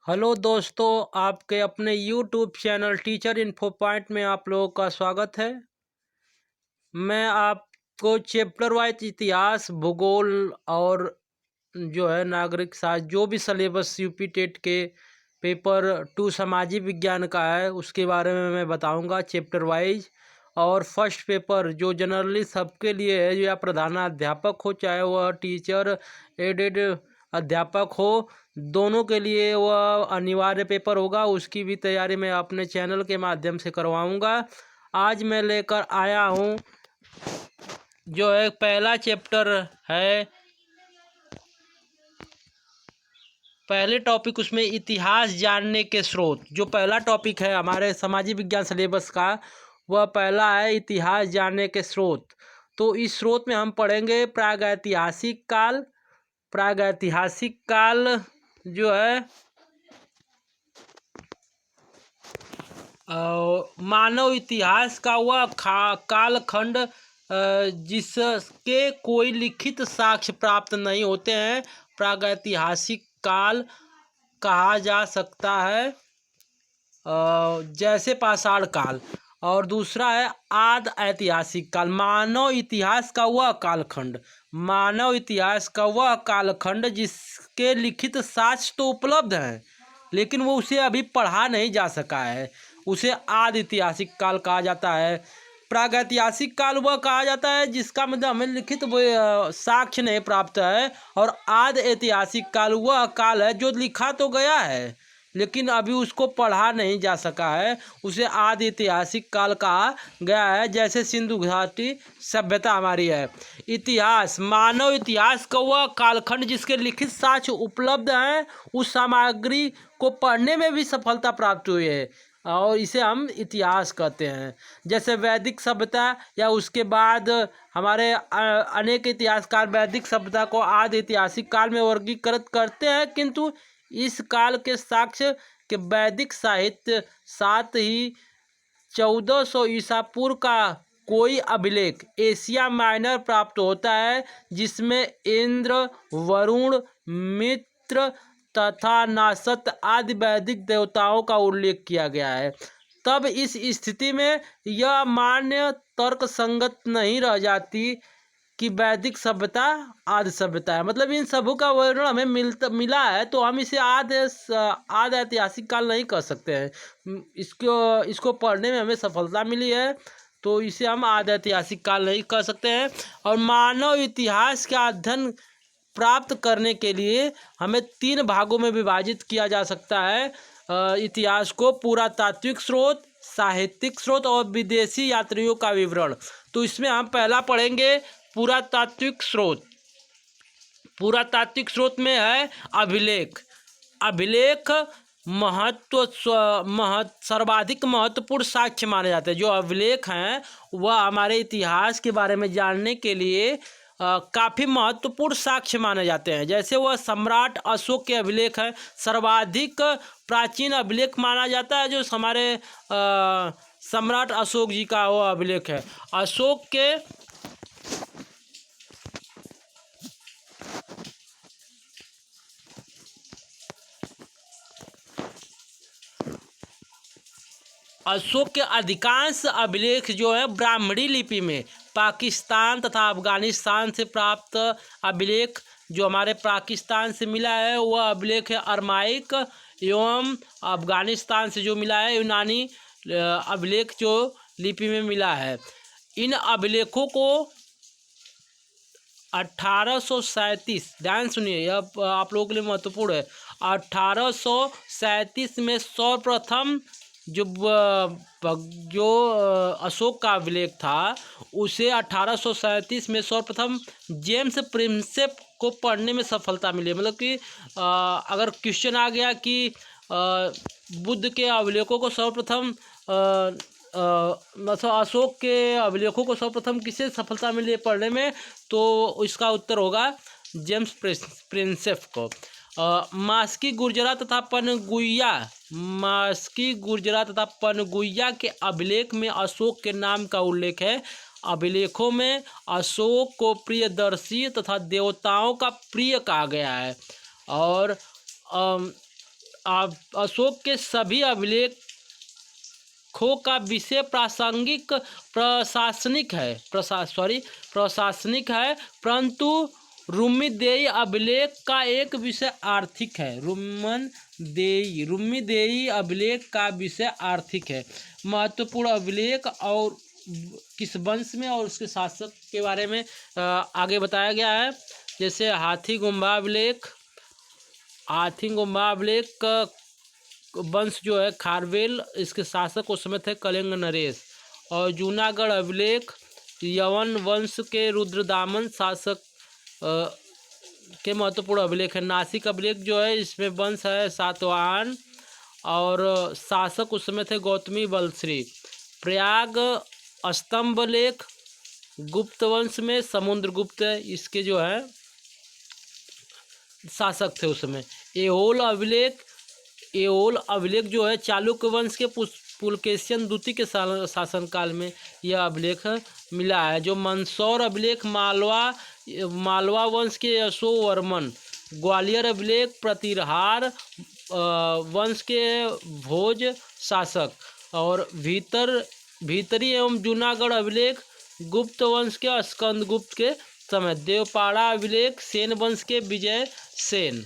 Hello दोस्तों, आपके अपने YouTube channel teacher info point में आप लोगों का स्वागत है। मैं आपको चैप्टर वाइज इतिहास, भूगोल और जो है नागरिक शास्त्र, जो भी सिलेबस यूपी टेट के पेपर 2 सामाजिक विज्ञान का है उसके बारे में मैं बताऊंगा चैप्टर वाइज। और फर्स्ट पेपर जो जनरली सबके लिए है, या प्रधानाध्यापक हो चाहे वह टीचर एडेड अध्यापक हो, दोनों के लिए वह अनिवार्य पेपर होगा। उसकी भी तैयारी मैं अपने चैनल के माध्यम से करवाऊंगा। आज मैं लेकर आया हूँ जो है पहला चैप्टर है, पहले टॉपिक उसमें इतिहास जानने के स्रोत। जो पहला टॉपिक है हमारे सामाजिक विज्ञान सिलेबस का, वह पहला है इतिहास जानने के स्रोत। तो इस स्रोत में हम पढ़ेंगे प्रागैतिहासिक काल। प्रागैतिहासिक काल जो है मानव इतिहास का वह कालखंड जिसके कोई लिखित साक्ष्य प्राप्त नहीं होते हैं, प्रागैतिहासिक काल कहा जा सकता है, जैसे पाषाण काल। और दूसरा है आद ऐतिहासिक काल, मानव इतिहास का वह कालखंड, मानव इतिहास का वह कालखंड जिसके लिखित साक्ष्य तो उपलब्ध हैं लेकिन वो उसे अभी पढ़ा नहीं जा सका है, उसे आद ऐतिहासिक काल कहा जाता है। प्रागैतिहासिक काल वह कहा जाता है जिसका मतलब हमें लिखित साक्ष्य नहीं प्राप्त है, और आद ऐतिहासिक काल वह काल है जो लिखा तो गया है लेकिन अभी उसको पढ़ा नहीं जा सका है, उसे आदि ऐतिहासिक काल कहा गया है। जैसे सिंधु घाटी सभ्यता हमारी है। इतिहास, मानव इतिहास का वह कालखंड जिसके लिखित साक्ष्य उपलब्ध हैं, उस सामग्री को पढ़ने में भी सफलता प्राप्त हुई है और इसे हम इतिहास कहते हैं। जैसे वैदिक सभ्यता या उसके बाद हमारे अनेक इतिहासकार वैदिक सभ्यता को आदि ऐतिहासिक काल में वर्गीकृत करते हैं, किंतु इस काल के साक्ष्य के वैदिक साहित्य साथ ही 1400 ईसा पूर्व का कोई अभिलेख एशिया माइनर प्राप्त होता है जिसमें इंद्र, वरुण, मित्र तथा नासत आदि वैदिक देवताओं का उल्लेख किया गया है। तब इस स्थिति में यह मान्य तर्क संगत नहीं रह जाती कि वैदिक सभ्यता आदि सभ्यता है, मतलब इन सबों का वर्णन हमें मिला है तो हम इसे आदि ऐतिहासिक काल नहीं कह सकते हैं। इसको पढ़ने में हमें सफलता मिली है तो इसे हम आदि ऐतिहासिक काल नहीं कह सकते हैं। और मानव इतिहास का अध्ययन प्राप्त करने के लिए हमें 3 भागों में विभाजित किया जा सकता है इतिहास को: पुरातात्विक स्रोत, साहित्यिक स्रोत और विदेशी यात्रियों का विवरण। तो इसमें हम पहला पढ़ेंगे पुरातात्विक स्रोत। पुरातात्विक स्रोत में है अभिलेख। अभिलेख सर्वाधिक महत्वपूर्ण साक्ष्य माने जाते हैं। जो अभिलेख हैं वह हमारे इतिहास के बारे में जानने के लिए काफ़ी महत्वपूर्ण साक्ष्य माने जाते हैं। जैसे वह सम्राट अशोक के अभिलेख हैं, सर्वाधिक प्राचीन अभिलेख माना जाता है जो हमारे सम्राट अशोक जी का वो अभिलेख है। अशोक के अधिकांश अभिलेख जो है ब्राह्मणी लिपि में, पाकिस्तान तथा अफगानिस्तान से प्राप्त अभिलेख जो हमारे पाकिस्तान से मिला है वह अभिलेख है अरमाइक, एवं अफगानिस्तान से जो मिला है यूनानी अभिलेख जो लिपि में मिला है। इन अभिलेखों को 1837, ध्यान सुनिए यह आप लोगों के लिए महत्वपूर्ण है, 1837 में सर्वप्रथम जो अशोक का अभिलेख था उसे 1837 में सर्वप्रथम जेम्स प्रिंसेप को पढ़ने में सफलता मिली। मतलब कि अगर क्वेश्चन आ गया कि बुद्ध के अभिलेखों को सर्वप्रथम मतलब अशोक के अभिलेखों को सर्वप्रथम किसे सफलता मिली है पढ़ने में, तो इसका उत्तर होगा जेम्स प्रिंसेप को। मास्की गुर्जरा तथा पनगुइया के अभिलेख में अशोक के नाम का उल्लेख है। अभिलेखों में अशोक को प्रियदर्शी तथा देवताओं का प्रिय कहा गया है। और अशोक के सभी अभिलेखों का विषय प्रासंगिक प्रशासनिक है, परंतु रुम्मीदेई अभिलेख का एक विषय आर्थिक है। रुम्मीदेई अभिलेख का विषय आर्थिक है। महत्वपूर्ण अभिलेख और किस वंश में और उसके शासक के बारे में आगे बताया गया है। जैसे हाथीगुम्बा अभिलेख का वंश जो है खारवेल, इसके शासक उस समय थे कलिंग नरेश। और जूनागढ़ अभिलेख यवन वंश के रुद्रदामन शासक के महत्वपूर्ण अभिलेख है। नासिक अभिलेख जो है इसमें वंश है सातवाहन और शासक उस समय थे गौतमी बलश्री। प्रयाग स्तंभ लेख गुप्त वंश में समुद्रगुप्त इसके जो है शासक थे उस समय। एहोल अभिलेख जो है चालुक्य वंश के पुलकेशिन द्वितीय के शासनकाल में यह अभिलेख मिला है। जो मंदसौर अभिलेख मालवा वंश के यशोवर्मन। ग्वालियर अभिलेख प्रतिहार वंश के भोज शासक। और भीतरी एवं जूनागढ़ अभिलेख गुप्त वंश के स्कंदगुप्त के समय। देवपाड़ा अभिलेख सेन वंश के विजय सेन।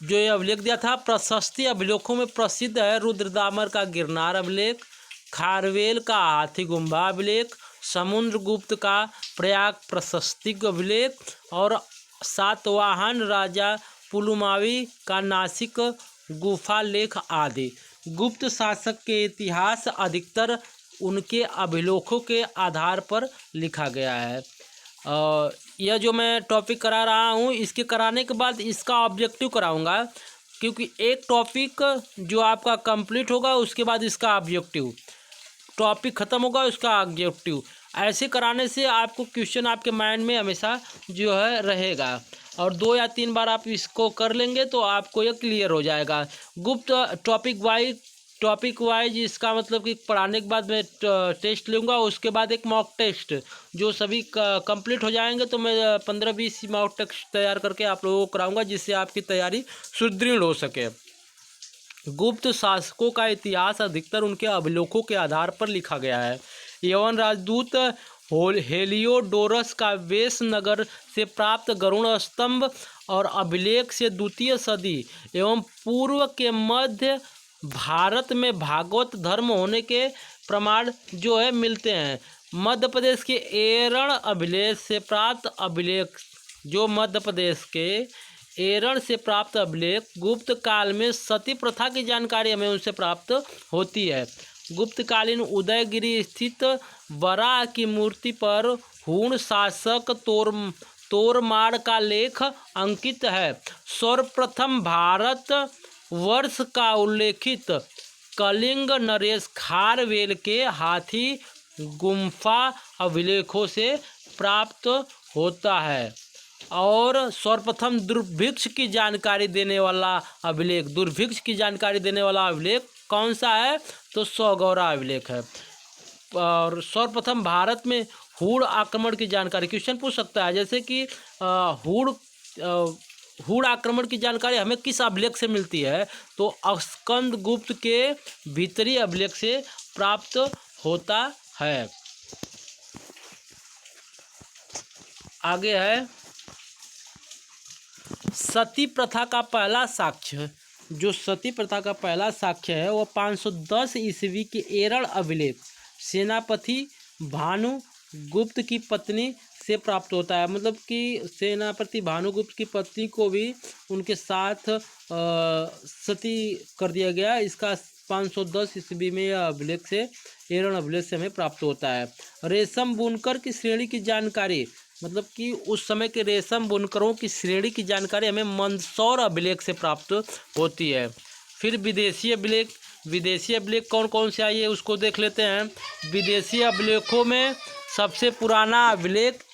जो ये अभिलेख दिया था प्रशस्ति अभिलेखों में प्रसिद्ध है रुद्रदामर का गिरनार अभिलेख, खारवेल का हाथीगुम्बा अभिलेख, समुद्रगुप्त का प्रयाग प्रशस्तिक अभिलेख और सातवाहन राजा पुलुमावी का नासिक गुफा लेख आदि। गुप्त शासक के इतिहास अधिकतर उनके अभिलेखों के आधार पर लिखा गया है। यह जो मैं टॉपिक करा रहा हूँ इसके कराने के बाद इसका ऑब्जेक्टिव कराऊंगा, क्योंकि एक टॉपिक जो आपका कंप्लीट होगा उसके बाद इसका ऑब्जेक्टिव, टॉपिक ख़त्म होगा उसका ऑब्जेक्टिव। ऐसे कराने से आपको क्वेश्चन आपके माइंड में हमेशा जो है रहेगा, और 2 या 3 बार आप इसको कर लेंगे तो आपको ये क्लियर हो जाएगा। गुप्त टॉपिक वाइज इसका मतलब कि पढ़ाने के बाद मैं टेस्ट लूँगा, उसके बाद एक मॉक टेस्ट जो सभी कंप्लीट हो जाएंगे तो मैं 15-20 मॉक टेस्ट तैयार करके आप लोगों को कराऊँगा, जिससे आपकी तैयारी सुदृढ़ हो सके। गुप्त शासकों का इतिहास अधिकतर उनके अभिलेखों के आधार पर लिखा गया है। यवन राजदूत हेलियोडोरस का वेश नगर से प्राप्त गरुड़ स्तंभ और अभिलेख से 2वीं सदी एवं पूर्व के मध्य भारत में भागवत धर्म होने के प्रमाण जो है मिलते हैं। मध्य प्रदेश के एरण अभिलेख से प्राप्त अभिलेख गुप्त काल में सती प्रथा की जानकारी हमें उनसे प्राप्त होती है। गुप्तकालीन उदयगिरी स्थित वराह की मूर्ति पर हूण शासक तोरमाड़ का लेख अंकित है। सर्वप्रथम भारत वर्ष का उल्लेखित कलिंग नरेश खारवेल के हाथी गुम्फा अभिलेखों से प्राप्त होता है। और सर्वप्रथम दुर्भिक्ष की जानकारी देने वाला अभिलेख कौन सा है? तो सौगौरा अभिलेख है। और सर्वप्रथम भारत में हूण आक्रमण की जानकारी, क्वेश्चन पूछ सकता है जैसे कि हूण आक्रमण की जानकारी हमें किस अभिलेख से मिलती है? तो स्कंदगुप्त के भीतरी अभिलेख से प्राप्त होता है। आगे है सती प्रथा का पहला साक्ष्य। जो सती प्रथा का पहला साक्ष्य है वो 510 ईस्वी के एरण अभिलेख सेनापति भानुगुप्त की पत्नी से प्राप्त होता है। मतलब कि सेनापति भानुगुप्त की पत्नी को भी उनके साथ सती कर दिया गया। इसका 510 ईस्वी में यह अभिलेख से एरण अभिलेख से हमें प्राप्त होता है। रेशम बुनकर की श्रेणी की जानकारी, मतलब कि उस समय के रेशम बुनकरों की श्रेणी की जानकारी हमें मंदसौर अभिलेख से प्राप्त होती है। फिर विदेशी अभिलेख कौन कौन से आइए उसको देख लेते हैं। विदेशी अभिलेखों में सबसे पुराना अभिलेख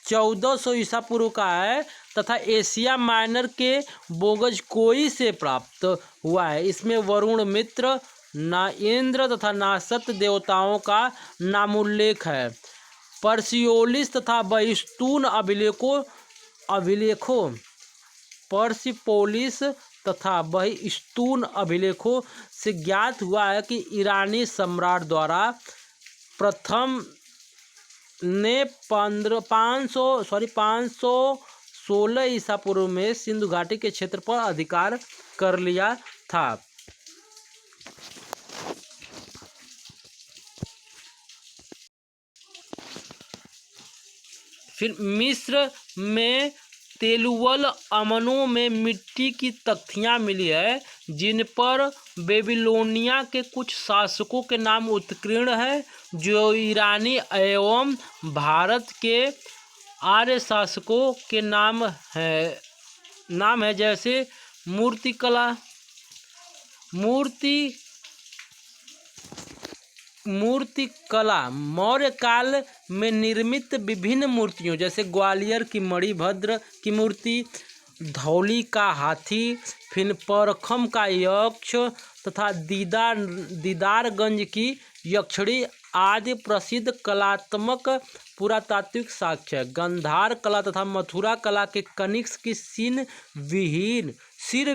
1400 ईसा पूर्व का है तथा एशिया माइनर के बोगजकोई से प्राप्त हुआ है। इसमें वरुण मित्र, ना इंद्र तथा ना सत्य देवताओं का नामोल्लेख है। पर्सियोलिस तथा बहिस्तून अभिलेखों पर्सिपोलिस तथा बहिस्तून अभिलेखों से ज्ञात हुआ है कि ईरानी सम्राट द्वारा प्रथम ने 516 ईसा पूर्व में सिंधु घाटी के क्षेत्र पर अधिकार कर लिया था। फिर मिस्र में तेलुवल अमनों में मिट्टी की तख्तियाँ मिली है जिन पर बेबीलोनिया के कुछ शासकों के नाम उत्कीर्ण है, जो ईरानी एवं भारत के आर्य शासकों के नाम है जैसे मूर्तिकला मौर्य काल में निर्मित विभिन्न मूर्तियों जैसे ग्वालियर की मणिभद्र की मूर्ति, धौली का हाथी, फिर परखम का यक्ष तथा दीदारगंज की यक्षिणी आदि प्रसिद्ध कलात्मक पुरातात्विक साक्ष्य है। गंधार कला तथा मथुरा कला के कनिष्क की सिर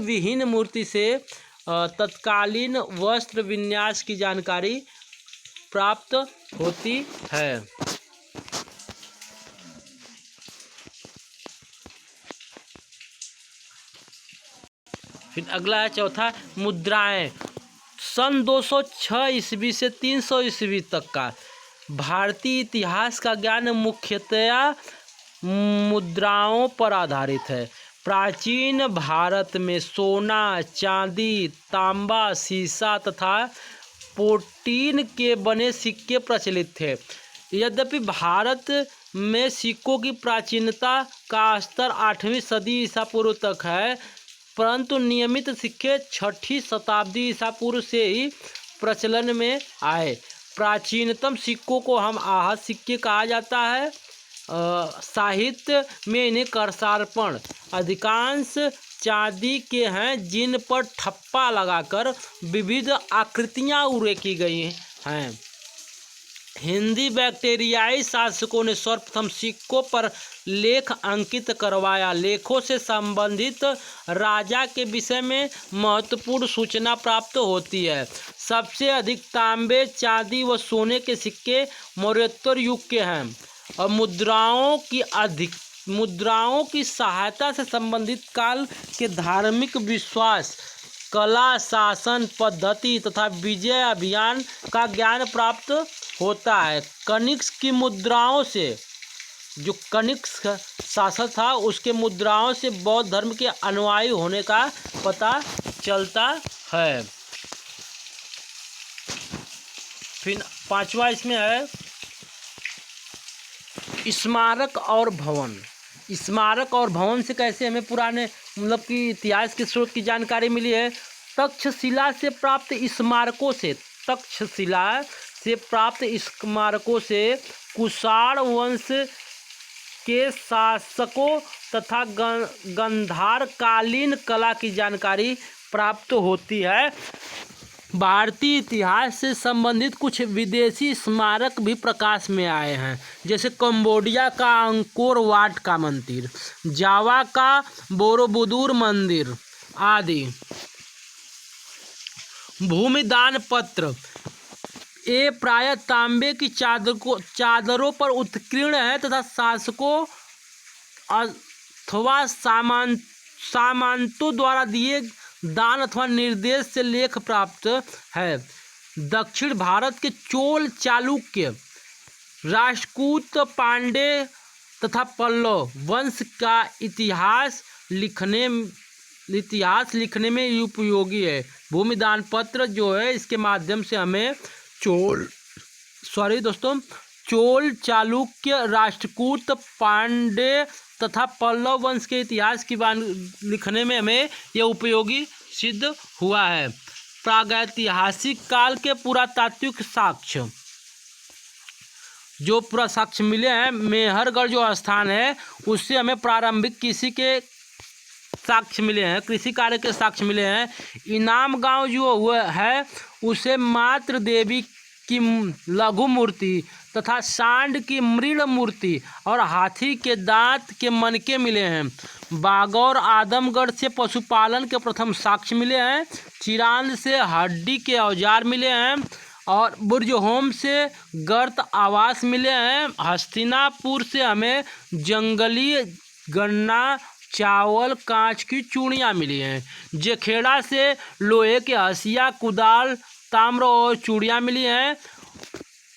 विहीन मूर्ति से तत्कालीन वस्त्र विन्यास की जानकारी प्राप्त होती है। फिर अगला है चौथा मुद्राएं। सन 206 ईस्वी से 300 ईस्वी तक का भारतीय इतिहास का ज्ञान मुख्यतया मुद्राओं पर आधारित है। प्राचीन भारत में सोना, चांदी, तांबा, सीसा तथा पोटीन के बने सिक्के प्रचलित थे। यद्यपि भारत में सिक्कों की प्राचीनता का स्तर 8वीं सदी ईसा पूर्व तक है, परंतु नियमित सिक्के 6ठी शताब्दी ईसा पूर्व से ही प्रचलन में आए। प्राचीनतम सिक्कों को हम आहत सिक्के कहा जाता है। साहित्य में इन्हें करसार्पण अधिकांश चांदी के हैं जिन पर ठप्पा लगाकर विविध आकृतियां उरेकी गई हैं। हिंदी बैक्टीरियाई शासकों ने सर्वप्रथम सिक्कों पर लेख अंकित करवाया। लेखों से संबंधित राजा के विषय में महत्वपूर्ण सूचना प्राप्त होती है। सबसे अधिक तांबे, चांदी व सोने के सिक्के मौर्योत्तर युग के हैं और मुद्राओं की सहायता से संबंधित काल के धार्मिक विश्वास, कला, शासन पद्धति तथा विजय अभियान का ज्ञान प्राप्त होता है। कनिष्क की मुद्राओं से, जो कनिष्क शासक था उसके मुद्राओं से बौद्ध धर्म के अनुयायी होने का पता चलता है। फिर पांचवा इसमें है स्मारक और भवन। स्मारक और भवन से कैसे हमें पुराने कि इतिहास के स्रोत की जानकारी मिली है। तक्षशिला से प्राप्त स्मारकों से कुषाण वंश के शासकों तथा गंधार कालीन कला की जानकारी प्राप्त होती है। भारतीय इतिहास से संबंधित कुछ विदेशी स्मारक भी प्रकाश में आए हैं, जैसे कंबोडिया का अंकोर वाट का मंदिर, जावा का बोरोबुदुर मंदिर आदि। भूमिदान पत्र ये प्रायः तांबे की चादरों पर उत्कीर्ण है तथा शासकों अथवा सामंतों द्वारा दिए दान अथवा निर्देश से लेख प्राप्त है। दक्षिण भारत के चोल, चालुक्य, राष्ट्रकूट, पांडे तथा पल्लव वंश का इतिहास लिखने में उपयोगी है। भूमिदान पत्र जो है इसके माध्यम से हमें चोल, चालुक्य, राष्ट्रकूट, पांडे तथा पल्लव वंश के इतिहास की लिखने में हमें यह उपयोगी सिद्ध हुआ है। प्रागैतिहासिक काल के पुरातात्विक साक्ष्य, जो साक्ष्य मिले हैं, मेहरगढ़ जो स्थान है उससे हमें प्रारंभिक कृषि के साक्ष्य मिले हैं, कृषि कार्य के साक्ष्य मिले हैं। इनाम गांव जो हुआ है उसे मातृ देवी की लघु मूर्ति तथा सांड की मृण मूर्ति और हाथी के दांत के मनके मिले हैं। बागौर आदमगढ़ से पशुपालन के प्रथम साक्ष्य मिले हैं। चिरांद से हड्डी के औजार मिले हैं और बुर्जहोम से गर्त आवास मिले हैं। हस्तिनापुर से हमें जंगली गन्ना, चावल, कांच की चूड़ियाँ मिली हैं। जखेड़ा से लोहे के हसिया, कुदाल, ताम्र और चूड़ियाँ मिली हैं।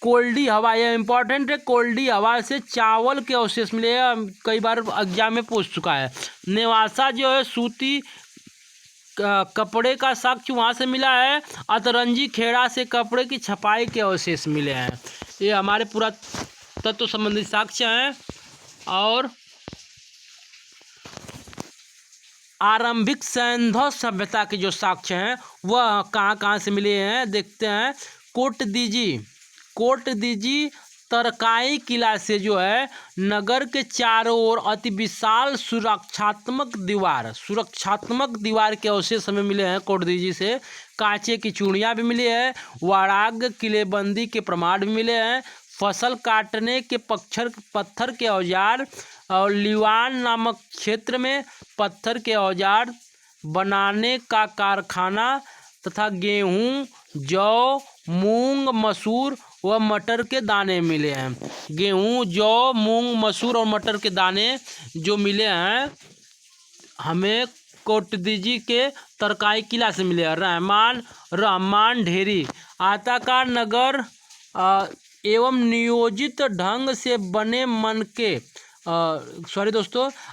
कोल्डी हवा, यह इंपॉर्टेंट है, कोल्डी हवा से चावल के अवशेष मिले हैं, कई बार एग्जाम में पूछ चुका है। नेवासा जो है सूती कपड़े का साक्ष्य वहाँ से मिला है। अतरंजी खेड़ा से कपड़े की छपाई के अवशेष मिले हैं। ये हमारे पुरातत्व संबंधी साक्ष्य हैं। और आरंभिक सैंधव सभ्यता के जो साक्ष्य हैं वह कहाँ कहाँ से मिले हैं देखते हैं। कोटदीजी तरकाई किला से जो है नगर के चारों ओर अति विशाल सुरक्षात्मक दीवार के अवशेष हमें मिले हैं। कोटदीजी से कांचे की चूड़ियाँ भी मिली है। वाराग किलेबंदी के प्रमाण भी मिले हैं। फसल काटने के पत्थर के औजार और लिवान नामक क्षेत्र में पत्थर के औजार बनाने का कारखाना तथा गेहूं, जौ, मूंग, मसूर व मटर के दाने मिले हैं। गेहूं, जौ, मूंग, मसूर और मटर के दाने जो मिले हैं हमें कोटदीजी के तरकाई किला से मिले हैं। रहमान ढेरी आयताकार नगर एवं नियोजित ढंग से बने मनके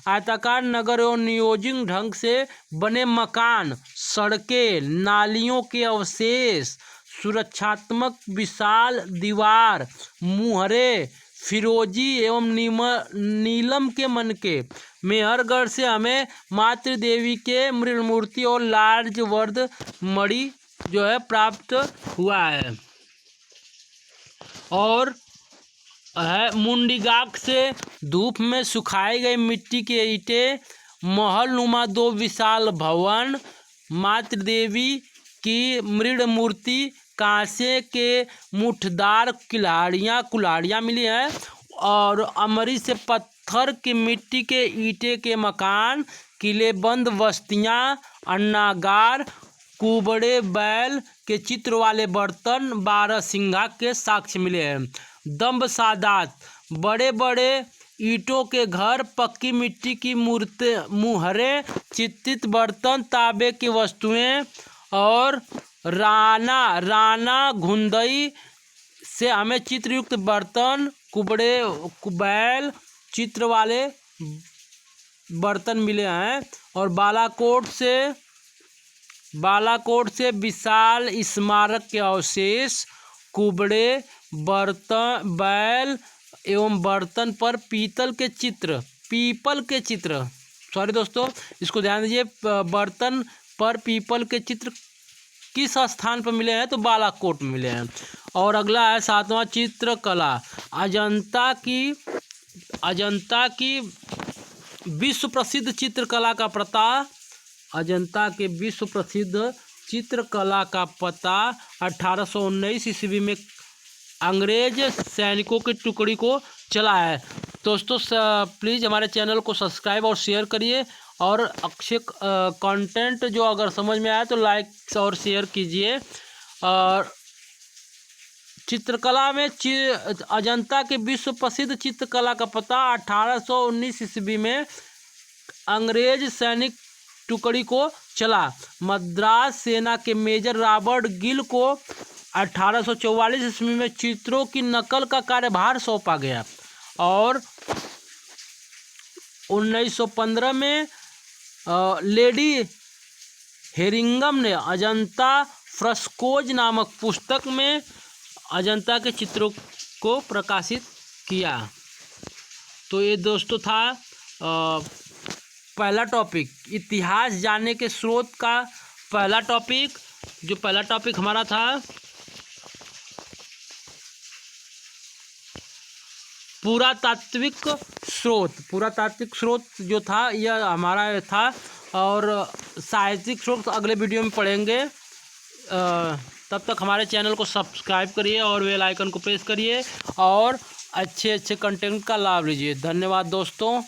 आयताकार नगर एवं नियोजित ढंग से बने मकान, सड़कें, नालियों के अवशेष, सुरक्षात्मक विशाल दीवार, मुहरे, फिरोजी एवं नीलम के मनके। मेहरगढ़ से हमें मातृ देवी के मृण मूर्ति और लार्ज वर्द मणि जो है प्राप्त हुआ है। और है मुंडीगाक से धूप में सुखाई गई मिट्टी के ईंटें, महल नुमा 2 विशाल भवन, मातृ देवी की मृण मूर्ति, कांसे के मुठदार कुल्हाड़ियाँ मिली हैं। और अमरी से पत्थर की मिट्टी के ईंटे के मकान, किलेबंद बस्तियाँ, अन्नागार, कुबड़े बैल के चित्र वाले बर्तन, 12 सिंघा के साक्ष्य मिले हैं। दम्ब सादात, बड़े बड़े ईंटों के घर, पक्की मिट्टी की मुहरे, चित्रित बर्तन, तांबे की वस्तुएं। और राना घुंदई से हमें चित्रयुक्त बर्तन, बैल चित्र वाले बर्तन मिले हैं। और बालाकोट से विशाल स्मारक के अवशेष, कुबड़े, बर्तन, बैल एवं बर्तन पर पीपल के चित्र सॉरी दोस्तों इसको ध्यान दीजिए, बर्तन पर पीपल के चित्र किस स्थान पर मिले हैं तो बालाकोट में मिले हैं। और अगला है 7वां चित्रकला। अजंता की विश्व प्रसिद्ध चित्रकला का पता। अजंता के विश्व प्रसिद्ध चित्रकला का पता 1819 ईस्वी में अंग्रेज सैनिकों की टुकड़ी को चला है। दोस्तों प्लीज़ हमारे चैनल को सब्सक्राइब और शेयर करिए। और अच्छे कंटेंट जो अगर समझ में आए तो लाइक और शेयर कीजिए। और चित्रकला में अजंता के विश्व प्रसिद्ध चित्रकला का पता 1819 ईस्वी में अंग्रेज सैनिक टुकड़ी को चला। मद्रास सेना के मेजर रॉबर्ट गिल को 1844 ईस्वी में चित्रों की नकल का कार्यभार सौंपा गया। और 1915 में लेडी हेरिंगम ने अजंता फ्रेस्कोज नामक पुस्तक में अजंता के चित्रों को प्रकाशित किया। तो ये दोस्तों था पहला टॉपिक, इतिहास जानने के स्रोत का पहला टॉपिक। जो पहला टॉपिक हमारा था पुरातात्विक स्रोत जो था यह हमारा था। और साहित्यिक स्रोत अगले वीडियो में पढ़ेंगे। तब तक हमारे चैनल को सब्सक्राइब करिए और बेल आइकन को प्रेस करिए और अच्छे अच्छे कंटेंट का लाभ लीजिए। धन्यवाद दोस्तों।